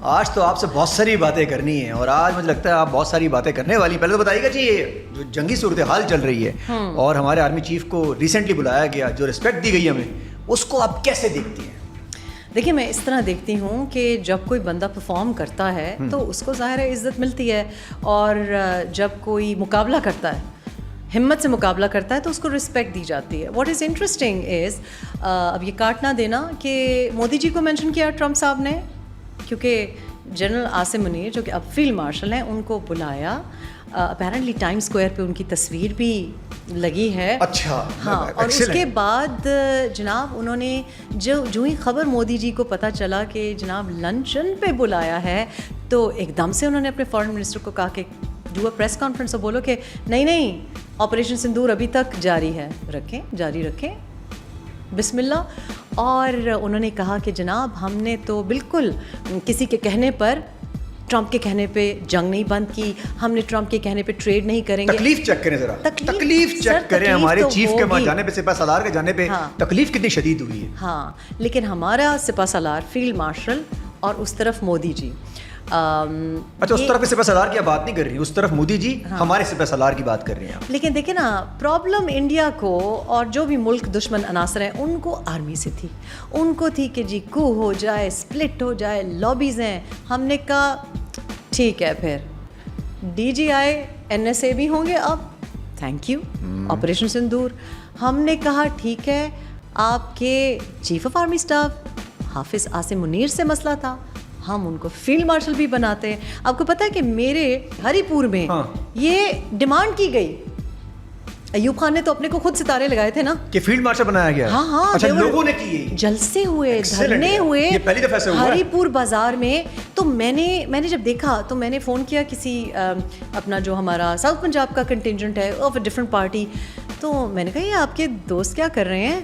آج تو آپ سے بہت ساری باتیں کرنی ہیں اور آج مجھے لگتا ہے آپ بہت ساری باتیں کرنے والی ہیں. پہلے تو بتائیے گا جی یہ جو جنگی صورتحال چل رہی ہے اور ہمارے آرمی چیف کو ریسنٹلی بلایا گیا, جو رسپیکٹ دی گئی ہمیں, اس کو آپ کیسے دیکھتی ہیں؟ دیکھیے میں اس طرح دیکھتی ہوں کہ جب کوئی بندہ پرفارم کرتا ہے تو اس کو ظاہر ہے عزت ملتی ہے, اور جب کوئی مقابلہ کرتا ہے, ہمت سے مقابلہ کرتا ہے, تو اس کو رسپیکٹ دی جاتی ہے. واٹ از انٹرسٹنگ از, اب یہ کاٹ نہ دینا کہ مودی جی کو مینشن کیا ٹرمپ صاحب نے, کیونکہ جنرل عاصم منیر جو کہ اب فیلڈ مارشل ہیں ان کو بلایا. اپیرنٹلی ٹائم اسکوائر پہ ان کی تصویر بھی لگی ہے. اچھا, ہاں, اور اس کے بعد جناب انہوں نے جو ہی خبر مودی جی کو پتہ چلا کہ جناب لنچن پہ بلایا ہے, تو ایک دم سے انہوں نے اپنے فارن منسٹر کو کہا کہ ڈو اے پریس کانفرنس اور بولو کہ نہیں آپریشن سندور ابھی تک جاری ہے, جاری رکھیں, بسم اللہ. اور انہوں نے کہا کہ جناب ہم نے تو بالکل کسی کے کہنے پر, ٹرمپ کے کہنے پہ جنگ نہیں بند کی, ہم نے ٹرمپ کے کہنے پہ ٹریڈ نہیں کریں گے. تکلیف چیک کریں ذرا, تکلیف چیک کریں ہمارے چیف کے جانے پہ, سپہ سالار کے جانے پہ تکلیف کتنی شدید ہوئی ہے. ہاں, لیکن ہمارا سپہ سالار فیلڈ مارشل اور اس طرف مودی جی. اچھا, اس طرف سپہ سالار کی بات نہیں کر رہی, اس طرف مودی جی ہمارے سپہ سالار کی بات کر رہے ہیں. لیکن دیکھیں نا, پرابلم انڈیا کو اور جو بھی ملک دشمن عناصر ہیں ان کو آرمی سے تھی, ان کو تھی کہ جی کو ہو جائے, سپلٹ ہو جائے, لابیز ہیں. ہم نے کہا ٹھیک ہے, پھر D G I N S A بھی ہوں گے اب, تھینک یو, آپریشن سندور. ہم نے کہا ٹھیک ہے, آپ کے چیف آف آرمی اسٹاف حافظ عاصم منیر سے مسئلہ تھا, ہم ان کو فیلڈ مارشل بھی بناتے ہیں. آپ کو پتہ ہے کہ میرے ہری پور میں یہ ڈیمانڈ کی گئی, ایوب خان نے تو اپنے کو خود ستارے لگائے تھے نا کہ فیلڈ مارشل بنایا گیا. ہاں, اچھا, لوگوں نے کی, جلسے ہوئے, دھرنے ہوئے, یہ پہلی دفعہ سے ہوا ہری پور بازار میں. تو میں نے جب دیکھا تو میں نے فون کیا کسی اپنا جو ہمارا ساؤتھ پنجاب کا کنٹینجنٹ ہے آف اے ڈفرنٹ پارٹی, تو میں نے کہا یہ آپ کے دوست کیا کر رہے ہیں,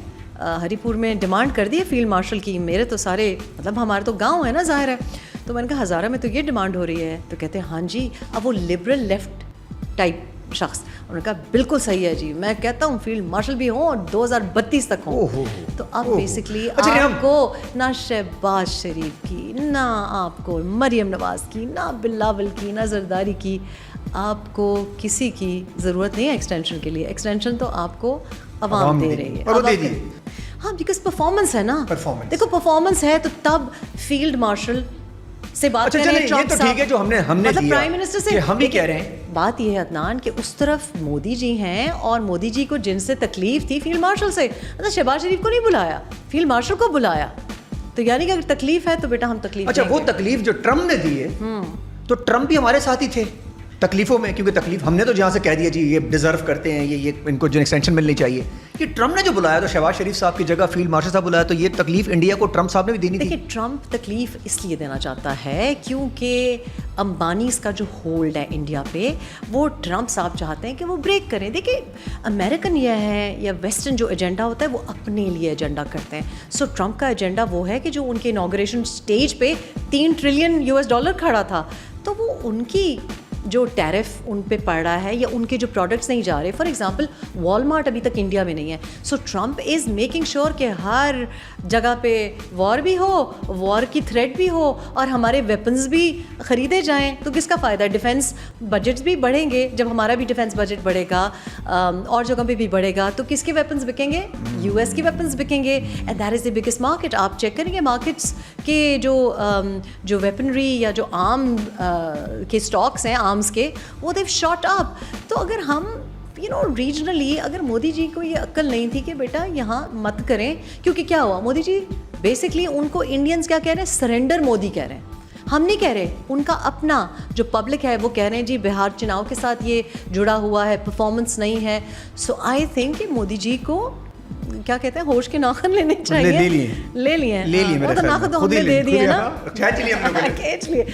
ہری پور میں ڈیمانڈ کر دی ہے فیلڈ مارشل کی. میرے تو سارے مطلب ہمارے تو گاؤں ہے نا, ظاہر ہے. تو میں نے کہا ہزارہ میں تو یہ ڈیمانڈ ہو رہی ہے. تو کہتے ہیں ہاں جی. اب وہ لبرل لیفٹ ٹائپ شخص, انہوں نے کہا بالکل صحیح ہے جی, میں کہتا ہوں فیلڈ مارشل بھی ہوں اور 2032 تک ہوں. تو اب بیسکلی آپ کو نہ شہباز شریف کی, نہ آپ کو مریم نواز کی, نہ بلاول کی, نہ زرداری کی, آپ کو کسی کی ضرورت نہیں ہے ایکسٹینشن کے لیے. ایکسٹینشن تو آپ کو عوام دے رہی ہے. ہاں, بیکاز پرفارمنس ہے نا, دیکھو پرفارمنس ہے تو تب فیلڈ مارشل سے بات کریں. یہ تو ٹھیک ہے جو ہم نے مطلب پرائم منسٹر سے ہم ہی کہہ رہے ہیں. بات یہ ہے عدنان کہ اس طرف مودی جی ہیں, اور مودی جی کو جن سے تکلیف تھی فیلڈ مارشل سے, مطلب شہباز شریف کو نہیں بلایا, فیلڈ مارشل کو بلایا. تو یعنی کہ اگر تکلیف ہے تو بیٹا ہم تکلیف. اچھا, وہ تکلیف جو ٹرمپ نے دی ہے, تو ٹرمپ بھی ہمارے ساتھ ہی تھے تکلیفوں میں, کیونکہ تکلیف ہم نے تو جہاں سے کہہ دیا جی یہ ڈیزرو کرتے ہیں, یہ ان کو جو ایکسٹینشن ملنی چاہیے. یہ ٹرمپ نے جو بلایا تو شہباز شریف صاحب کی جگہ فیلڈ مارشل صاحب بلایا, تو یہ تکلیف انڈیا کو ٹرمپ صاحب نے بھی دینی تھی. دیکھیے, ٹرمپ تکلیف اس لیے دینا چاہتا ہے کیونکہ امبانیز کا جو ہولڈ ہے انڈیا پہ, وہ ٹرمپ صاحب چاہتے ہیں کہ وہ بریک کریں. دیکھیے, امریکن یہ ہے یا ویسٹرن جو ایجنڈا ہوتا ہے وہ اپنے لیے ایجنڈا کرتے ہیں. سو ٹرمپ کا ایجنڈا وہ ہے کہ جو ان کے انوگریشن اسٹیج پہ $3 ٹریلین کھڑا تھا, تو وہ ان کی جو ٹیرف ان پہ پڑ رہا ہے یا ان کے جو پروڈکٹس نہیں جا رہے. فار ایگزامپل والمارٹ ابھی تک انڈیا میں نہیں ہے. سو ٹرمپ از میکنگ شیور کہ ہر جگہ پہ وار بھی ہو, وار کی تھریٹ بھی ہو, اور ہمارے ویپنز بھی خریدے جائیں. تو کس کا فائدہ ہے؟ ڈیفینس بجٹس بھی بڑھیں گے. جب ہمارا بھی ڈیفینس بجٹ بڑھے گا اور جگہ پہ بھی بڑھے گا, تو کس کے ویپنز بکیں گے؟ یو ایس کے ویپنز بکیں گے. And that is the biggest market. آپ چیک کریں گے مارکیٹس کے جو ویپنری یا جو آرم کے اسٹاکس ہیں آرمس کے, وہ دیو شاٹ اپ. تو اگر ہم ریجنلی, اگر مودی جی کو یہ عقل نہیں تھی کہ بیٹا یہاں مت کریں, کیونکہ کیا ہوا, مودی جی بیسکلی ان کو انڈینس کیا کہہ رہے ہیں, سرنڈر مودی کہہ رہے ہیں. ہم نہیں کہہ رہے, ان کا اپنا جو پبلک ہے وہ کہہ رہے ہیں جی بہار چناؤ کے ساتھ یہ جڑا ہوا ہے, پرفارمنس نہیں ہے. سو آئی تھنک کہ مودی جی کو کیا کہتے ہیں, ہوش کے ناخن لینے چاہیے. لے لیے وہ تو ناخن تو ہم نے دے دیے نا, کھینچ لیے.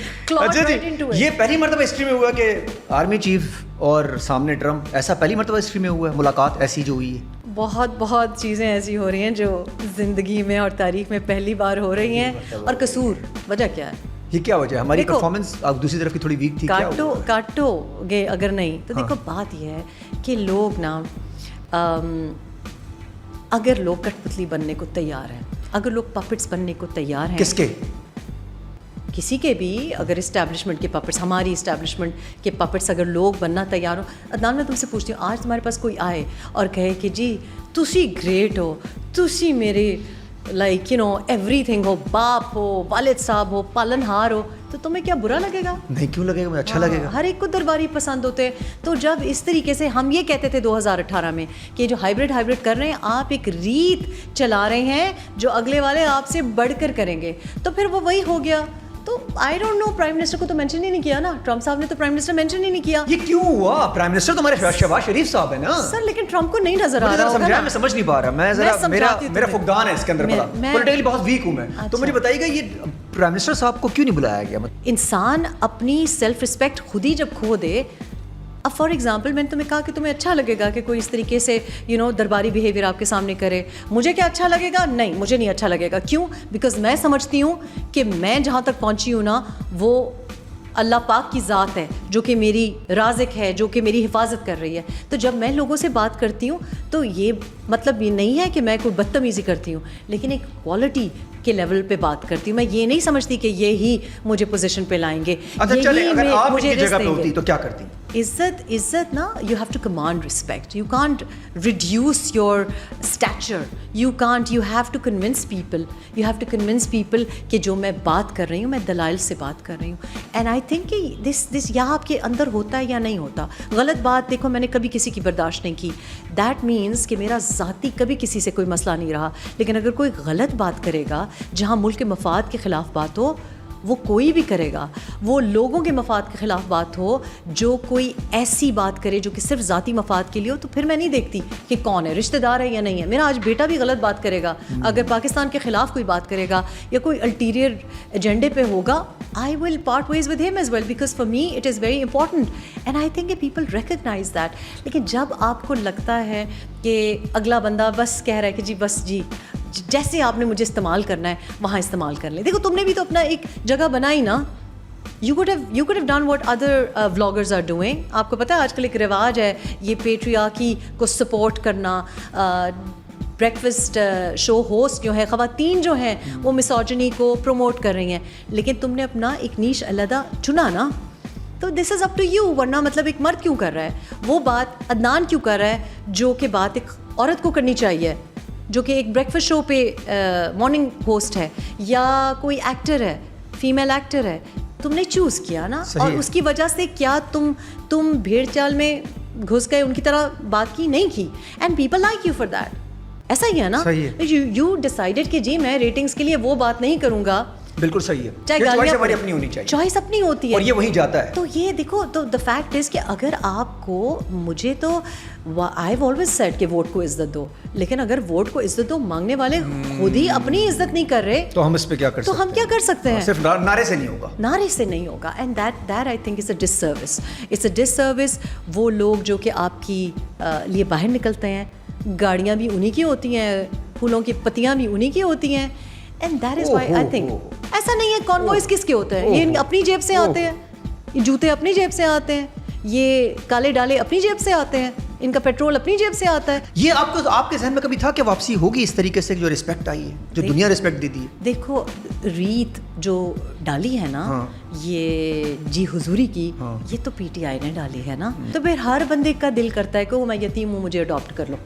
یہ پہلی مرتبہ ہسٹری میں ہوا کہ آرمی چیف اور سامنے ٹرمپ, ایسا پہلی مرتبہ ہسٹری میں ہوا ہے ملاقات ایسی جو ہوئی ہے؟ بہت چیزیں ایسی ہو رہی ہیں جو زندگی میں اور تاریخ میں پہلی بار ہو رہی ہیں. اور قصور وجہ کیا ہے؟ یہ کیا وجہ ہے؟ ہماری پرفارمنس دوسری طرف کی تھوڑی ویک تھی. کاٹو گے اگر نہیں تو دیکھو, بات یہ ہے کہ لوگ نا, اگر لوگ کٹ پتلی بننے کو تیار ہیں, اگر لوگ پپٹس بننے کو تیار ہیں, کس کے؟ کسی کے بھی اگر اسٹیبلشمنٹ کے پپٹس, ہماری اسٹیبلشمنٹ کے پپٹس اگر لوگ بننا تیار ہو. عدنان میں تم سے پوچھتی ہوں, آج تمہارے پاس کوئی آئے اور کہے کہ جی تسی گریٹ ہو, تسی میرے لائک یو نو ایوری تھنگ ہو, باپ ہو, والد صاحب ہو, پالن ہار ہو, تو تمہیں کیا برا لگے گا؟ نہیں, کیوں لگے گا, مجھے اچھا لگے گا. ہر ایک کو درباری پسند ہوتے ہیں. تو جب اس طریقے سے ہم یہ کہتے تھے 2018 میں کہ جو ہائبرڈ کر رہے ہیں آپ ایک ریت چلا رہے ہیں جو اگلے والے آپ سے بڑھ کر کریں گے, تو پھر وہ وہی ہو گیا. تو I don't know, prime minister کو تو مینشن ہی نہیں کیا نا, ٹرمپ صاحب نے تو پرائم منسٹر مینشن ہی نہیں کیا. یہ کیوں ہوا؟ پرائم منسٹر تو ہمارے شہباز شریف صاحب ہے نا سر, لیکن ٹرمپ کو نہیں نظر آ رہا ہوگا. میں سمجھ نہیں پا رہا, میں ذرا میرا فقدان ہے اس کے اندر, پولیٹیکلی بہت ویک ہوں میں. تو مجھے بتائیے گا یہ پرائم منسٹر صاحب کو کیوں نہیں بلایا گیا؟ انسان اپنی سیلف رسپیکٹ خود ہی جب کھو دے. اب فار ایگزامپل میں نے تمہیں کہا کہ تمہیں اچھا لگے گا کہ کوئی اس طریقے سے یو نو درباری بیہیویئر آپ کے سامنے کرے. مجھے کیا اچھا لگے گا؟ نہیں, مجھے نہیں اچھا لگے گا. کیوں؟ بیکاز میں سمجھتی ہوں کہ میں جہاں تک پہنچی ہوں نا وہ اللہ پاک کی ذات ہے جو کہ میری رازق ہے, جو کہ میری حفاظت کر رہی ہے. تو جب میں لوگوں سے بات کرتی ہوں تو یہ مطلب یہ نہیں ہے کہ میں کوئی بدتمیزی کرتی ہوں, لیکن ایک کوالٹی کے لیول پہ بات کرتی ہوں. میں یہ نہیں سمجھتی کہ یہی مجھے پوزیشن پہ لائیں گے, اگر آپ کی جگہ پہ ہوتی تو کیا کرتی؟ عزت نا, you have to command respect, you can't reduce your stature, you have to convince people کہ جو میں بات کر رہی ہوں میں دلائل سے بات کر رہی ہوں. اینڈ آئی تھنک کہ دس یا آپ کے اندر ہوتا ہے یا نہیں ہوتا. غلط بات دیکھو میں نے کبھی کسی کی برداشت نہیں کی, دیٹ مینس کہ میرا ذاتی کبھی کسی سے کوئی مسئلہ نہیں رہا. لیکن اگر کوئی غلط بات کرے گا جہاں ملک کے مفاد کے خلاف بات ہو, وہ کوئی بھی کرے گا, وہ لوگوں کے مفاد کے خلاف بات ہو, جو کوئی ایسی بات کرے جو کہ صرف ذاتی مفاد کے لیے ہو, تو پھر میں نہیں دیکھتی کہ کون ہے, رشتہ دار ہے یا نہیں ہے. میرا آج بیٹا بھی غلط بات کرے گا, اگر پاکستان کے خلاف کوئی بات کرے گا یا کوئی الٹیریئر ایجنڈے پہ ہوگا, I will part ways with him as well because for me it is very important and I think people recognize that. لیکن جب آپ کو لگتا ہے کہ اگلا بندہ بس کہہ رہا ہے کہ جی بس جی جیسے آپ نے مجھے استعمال کرنا ہے وہاں استعمال کر لیں. دیکھو تم نے بھی تو اپنا ایک جگہ بنائی نا, you could have done what other vloggers are doing. آپ کو پتہ ہے آج کل ایک رواج ہے یہ پیٹریارکی کو سپورٹ کرنا, بریکفسٹ شو ہوسٹ جو ہے خواتین جو ہیں وہ مسوجنی کو پروموٹ کر رہی ہیں, لیکن تم نے اپنا ایک نیش علیحدہ چنا نا, تو دس از اپ ٹو یو. ورنہ مطلب ایک مرد کیوں کر رہا ہے وہ بات, عدنان کیوں کر رہا ہے جو کہ بات ایک عورت کو کرنی چاہیے, جو کہ ایک بریکفسٹ شو پہ مارننگ ہوسٹ ہے, یا کوئی ایکٹر ہے, فیمیل ایکٹر ہے, تم نے چوز کیا نا, اور اس کی وجہ سے کیا تم بھیڑ چال میں گھس گئے, ان کی طرح بات کی نہیں کی, and people like you for that. ایسا ہی ہے نا, یو ڈیسائیڈڈ کہ جی میں ریٹنگز کے لیے وہ بات نہیں کروں گا. بالکل صحیح ہے, چوائس اپنی ہوتی ہے اور یہ وہیں جاتا ہے. تو یہ دیکھو, تو دا فیکٹ از کہ اگر آپ کو, مجھے تو آئی ہیو آلویز سیڈ کہ ووٹ کو عزت دو, لیکن اگر ووٹ کو عزت دو مانگنے والے خود ہی اپنی عزت نہیں کر رہے تو ہم اس پہ کیا کر سکتے ہیں؟ تو ہم کیا کر سکتے ہیں؟ صرف نعرے سے نہیں ہوگا, نعرے سے نہیں ہوگا. And that I think is a disservice. It's a disservice. وہ لوگ جو کہ آپ کی لیے باہر نکلتے ہیں, گاڑیاں بھی انہی کی ہوتی ہیں, پھولوں کی پتیاں بھی انہی کی ہوتی ہیں, and that is why I think. ایسا نہیں ہے کانوائز کس کے ہوتے ہیں, یہ اپنی جیب سے آتے ہیں, یہ جوتے اپنی جیب سے آتے ہیں, یہ کالے ڈالے اپنی جیب سے آتے ہیں, ان کا پیٹرول اپنی جیب سے آتا ہے. یہ آپ کے ذہن میں کبھی تھا کہ واپسی ہوگی اس طریقے سے جو رسپیکٹ آئی ہے, جو دنیا رسپیکٹ دیتی ہے؟ دیکھو ریت جو ڈالی ہے نا, یہ جی حضوری کی, یہ تو پی ٹی آئی نے ڈالی ہے نا, تو پھر ہر بندے کا دل کرتا ہے کہ وہ میں یتیم ہوں مجھے اڈاپٹ کر لو.